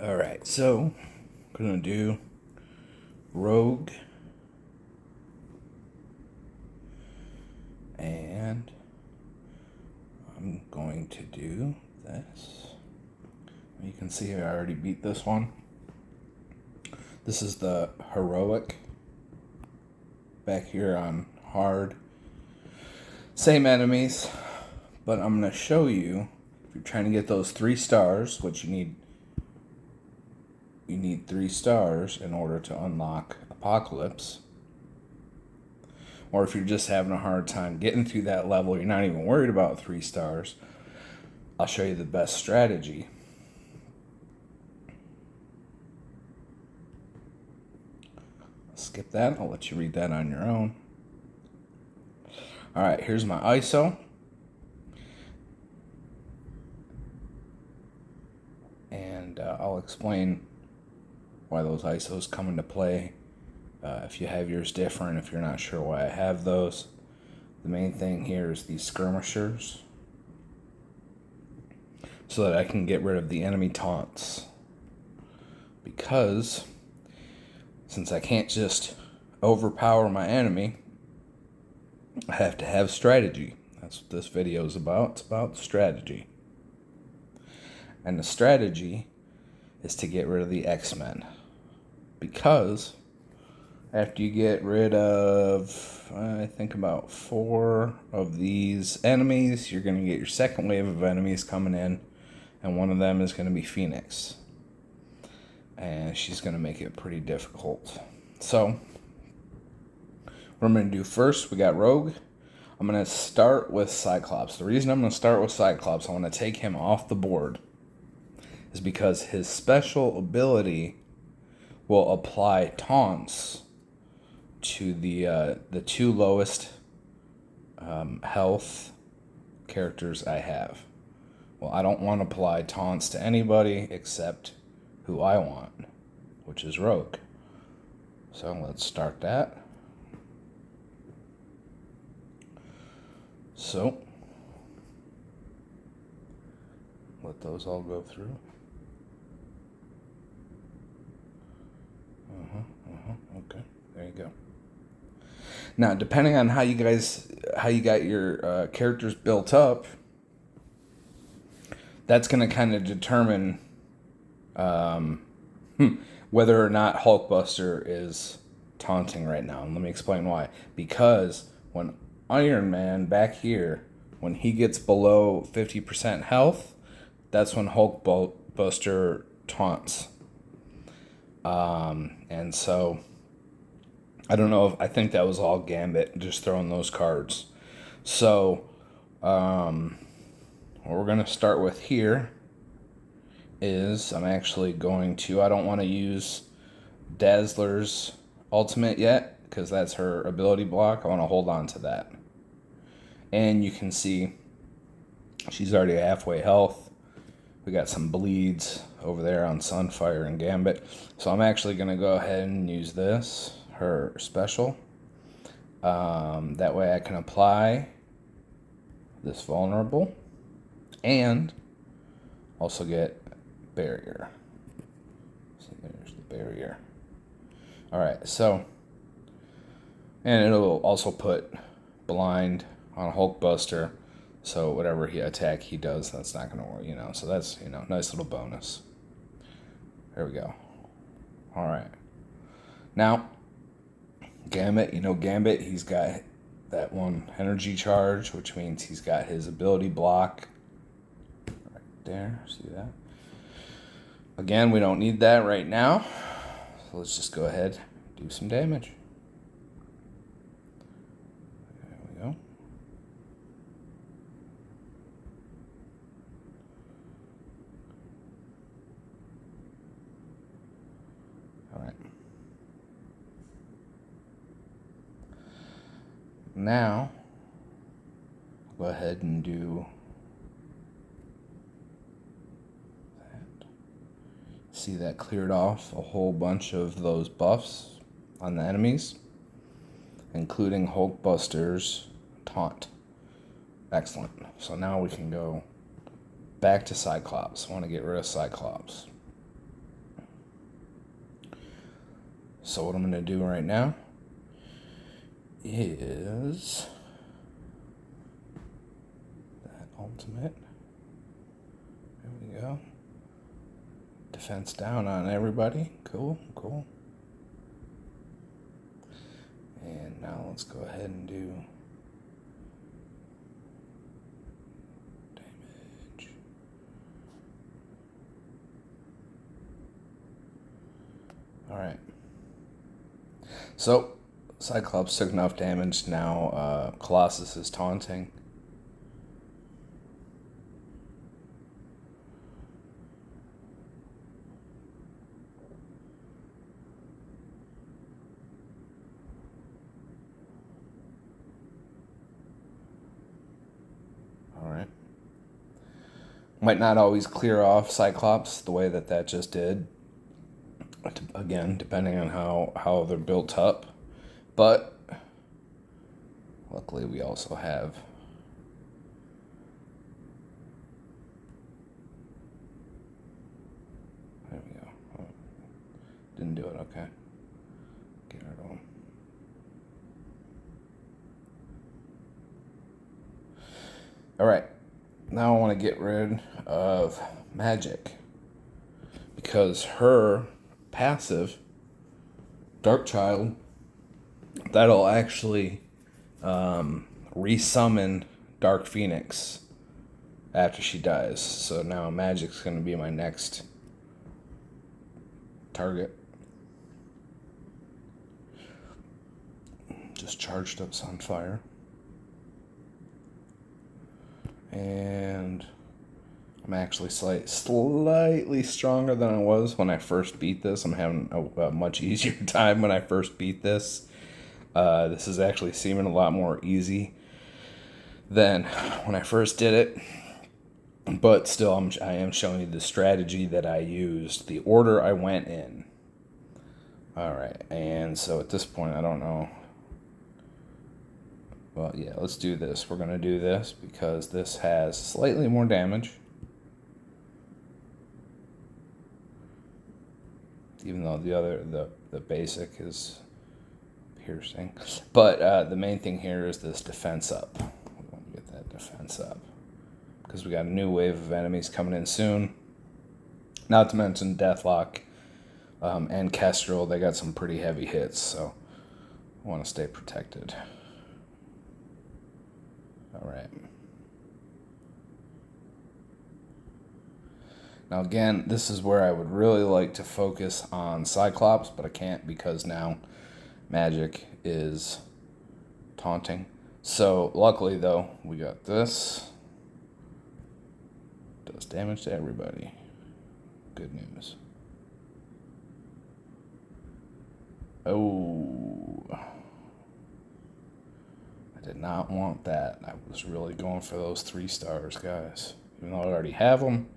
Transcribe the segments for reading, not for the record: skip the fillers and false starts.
Alright, so I'm going to do Rogue. And I'm going to do this. You can see I already beat this one. This is the Heroic. Back here on hard. Same enemies, but I'm going to show you, if you're trying to get those 3 stars, which you need 3 stars in order to unlock Apocalypse. Or if you're just having a hard time getting through that level, you're not even worried about 3 stars, I'll show you the best strategy. Skip that, I'll let you read that on your own. Alright, here's my ISO. And I'll explain why those ISOs come into play. If you have yours different, if you're not sure why I have those. The main thing here is these skirmishers, so that I can get rid of the enemy taunts. Because, since I can't just overpower my enemy, I have to have strategy. That's what this video is about. It's about strategy. And the strategy is to get rid of the X-Men. Because after you get rid of, I think, about 4 of these enemies, you're going to get your second wave of enemies coming in. And one of them is going to be Phoenix. And she's going to make it pretty difficult. So, what I'm going to do first, we got Rogue. I'm going to start with Cyclops. The reason I'm going to start with Cyclops, I want to take him off the board, is because his special ability will apply taunts to the 2 lowest health characters I have. Well, I don't want to apply taunts to anybody except who I want, which is Rogue. So let's start that. So, let those all go through. Okay, there you go. Now, depending on how you got your characters built up, that's going to kind of determine whether or not Hulkbuster is taunting right now. And let me explain why. Because when Iron Man back here, when he gets below 50% health, that's when Hulkbuster taunts. And so, I don't know if, I think that was all Gambit, just throwing those cards. So, what we're going to start with here is, I'm actually going to, I don't want to use Dazzler's ultimate yet, because that's her ability block. I want to hold on to that. And you can see, she's already halfway health. We got some bleeds over there on Sunfire and Gambit. So I'm actually going to go ahead and use this, her special. That way I can apply this vulnerable and also get barrier. So there's the barrier. Alright, so, and it'll also put blind on Hulkbuster. So whatever attack he does, that's not going to work, So that's, nice little bonus. There we go. Alright. Now, Gambit, Gambit, he's got that one energy charge, which means he's got his ability block. Right there, see that? Again, we don't need that right now. So let's just go ahead and do some damage. There we go. Alright. Now, go ahead and do that. See that cleared off a whole bunch of those buffs on the enemies, including Hulkbuster's taunt. Excellent. So now we can go back to Cyclops. I want to get rid of Cyclops. So what I'm going to do right now is that ultimate. There we go. Defense down on everybody. Cool, cool. And now let's go ahead and do damage. Alright. So, Cyclops took enough damage. Now Colossus is taunting. Alright. Might not always clear off Cyclops the way that just did. Again, depending on how they're built up. But luckily we also have there we go. Oh, didn't do it, okay. Get rid of them. Alright. Now I want to get rid of Magic. Because her passive, Dark Child, that'll actually resummon Dark Phoenix after she dies. So now Magic's going to be my next target. Just charged up Sunfire. And I'm actually slightly stronger than I was when I first beat this. I'm having a much easier time when I first beat this. This is actually seeming a lot more easy than when I first did it. But still, I am showing you the strategy that I used, the order I went in. Alright, and so at this point, I don't know. Well, yeah, let's do this. We're going to do this because this has slightly more damage. Even though the basic is piercing. But the main thing here is this defense up. We want to get that defense up. Because we got a new wave of enemies coming in soon. Not to mention Deathlock and Kestrel. They got some pretty heavy hits, so I want to stay protected. Alright. Now again, this is where I would really like to focus on Cyclops, but I can't because now Magic is taunting. So luckily though, we got this. Does damage to everybody. Good news. Oh. I did not want that. I was really going for those 3 stars, guys. Even though I already have them.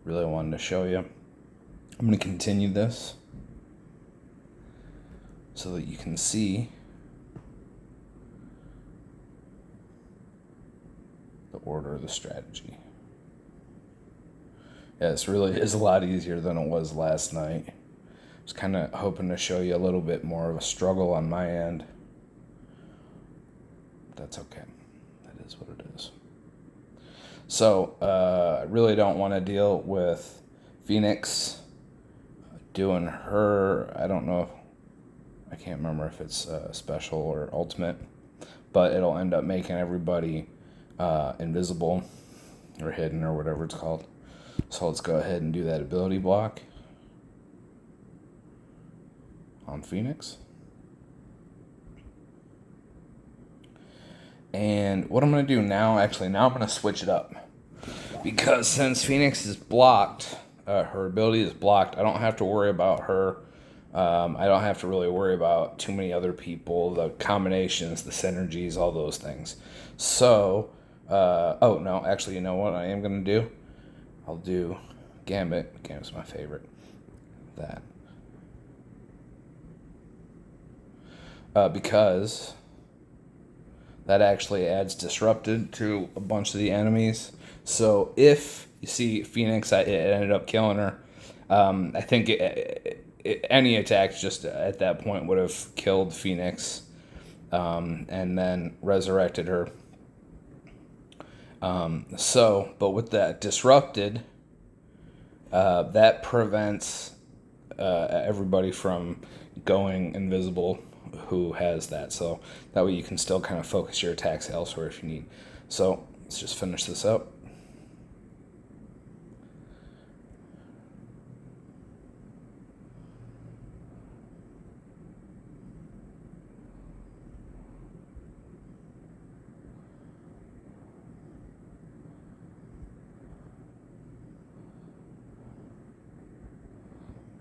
Really wanted to show you. I'm going to continue this so that you can see the order of the strategy. Yeah, this really is a lot easier than it was last night. I was kind of hoping to show you a little bit more of a struggle on my end. That's okay. That is what it is. So, I really don't want to deal with Phoenix doing her, I don't know, I can't remember if it's special or ultimate, but it'll end up making everybody invisible or hidden or whatever it's called. So let's go ahead and do that ability block on Phoenix. And what I'm going to do now, now I'm going to switch it up. Because since Phoenix is blocked, her ability is blocked, I don't have to worry about her. I don't have to really worry about too many other people, the combinations, the synergies, all those things. So, oh no, actually, you know what I am going to do? I'll do Gambit. Gambit's my favorite. That. Because that actually adds Disrupted to a bunch of the enemies. So if you see Phoenix, it ended up killing her. I think any attack just at that point would have killed Phoenix, and then resurrected her. But with that disrupted, that prevents everybody from going invisible who has that. So that way you can still kind of focus your attacks elsewhere if you need. So let's just finish this up.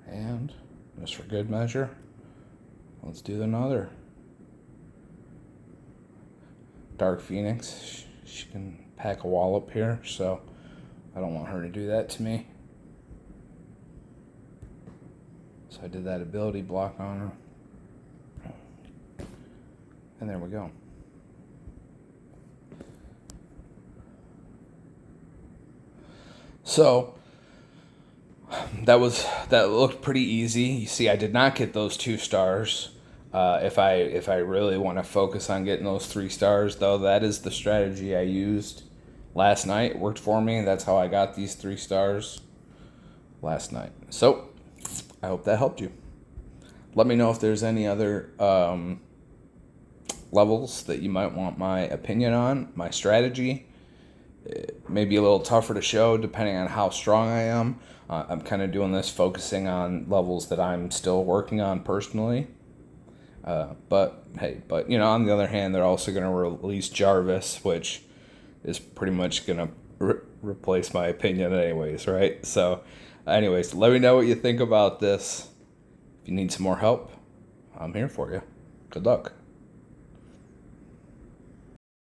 And just for good measure, let's do another. Dark Phoenix, she can pack a wall up here, so I don't want her to do that to me. So I did that ability block on her. And there we go. So that looked pretty easy. You see, I did not get those 2 stars. If I really want to focus on getting those 3 stars, though, that is the strategy I used last night. It worked for me. That's how I got these 3 stars last night. So I hope that helped you. Let me know if there's any other levels that you might want my opinion on, my strategy. It may be a little tougher to show depending on how strong I am. I'm kind of doing this focusing on levels that I'm still working on personally. But on the other hand, they're also going to release Jarvis, which is pretty much going to replace my opinion anyways, right? So anyways, let me know what you think about this. If you need some more help, I'm here for you. Good luck.